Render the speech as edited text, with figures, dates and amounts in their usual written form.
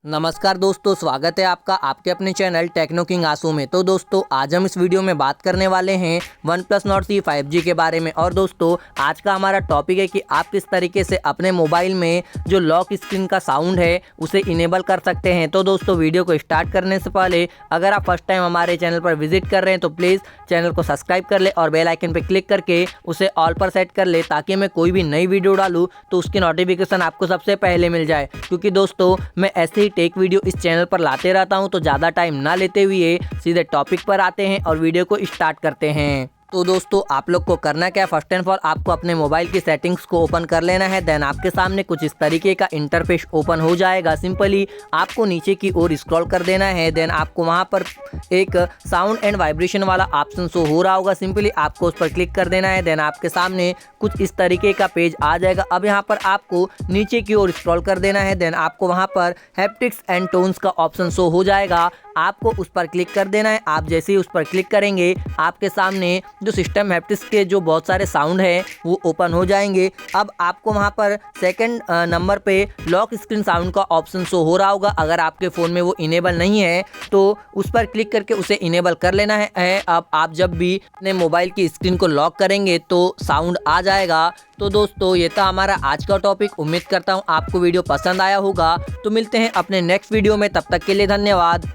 नमस्कार दोस्तों, स्वागत है आपका आपके अपने चैनल टेक्नो किंग आसू में। तो दोस्तों आज हम इस वीडियो में बात करने वाले हैं OnePlus Nord C 5G के बारे में। और दोस्तों आज का हमारा टॉपिक है कि आप किस तरीके से अपने मोबाइल में जो लॉक स्क्रीन का साउंड है उसे इनेबल कर सकते हैं। तो दोस्तों वीडियो को स्टार्ट करने से पहले अगर आप फर्स्ट टाइम हमारे चैनल पर विजिट कर रहे हैं तो प्लीज़ चैनल को सब्सक्राइब कर ले और बेल आइकन पर क्लिक करके उसे ऑल पर सेट कर ले, ताकि मैं कोई भी नई वीडियो डालूँ तो उसकी नोटिफिकेशन आपको सबसे पहले मिल जाए। क्योंकि दोस्तों मैं ऐसे ही टेक वीडियो इस चैनल पर लाते रहता हूं, तो ज़्यादा टाइम ना लेते हुए सीधे टॉपिक पर आते हैं और वीडियो को स्टार्ट करते हैं। तो दोस्तों आप लोग को करना क्या है, फर्स्ट एंड फॉर आपको अपने मोबाइल की सेटिंग्स को ओपन कर लेना है। देन आपके सामने कुछ इस तरीके का इंटरफेस ओपन हो जाएगा। सिंपली आपको नीचे की ओर स्क्रॉल कर देना है। देन आपको वहां पर एक साउंड एंड वाइब्रेशन वाला ऑप्शन शो हो रहा होगा, सिंपली आपको उस पर क्लिक कर देना है। देन आपके सामने कुछ इस तरीके का पेज आ जाएगा। अब यहाँ पर आपको नीचे की ओर स्क्रॉल कर देना है। देन आपको वहाँ पर हैप्टिक्स एंड टोन्स का ऑप्शन शो हो जाएगा, आपको उस पर क्लिक कर देना है। आप जैसे ही उस पर क्लिक करेंगे आपके सामने जो सिस्टम हैप्टिक्स के जो बहुत सारे साउंड हैं वो ओपन हो जाएंगे। अब आपको वहाँ पर सेकंड नंबर पे लॉक स्क्रीन साउंड का ऑप्शन शो हो रहा होगा। अगर आपके फ़ोन में वो इनेबल नहीं है तो उस पर क्लिक करके उसे इनेबल कर लेना है। अब आप जब भी अपने मोबाइल की स्क्रीन को लॉक करेंगे तो साउंड आ जाएगा। तो दोस्तों ये था हमारा आज का टॉपिक। उम्मीद करता हूँ आपको वीडियो पसंद आया होगा। तो मिलते हैं अपने नेक्स्ट वीडियो में, तब तक के लिए धन्यवाद।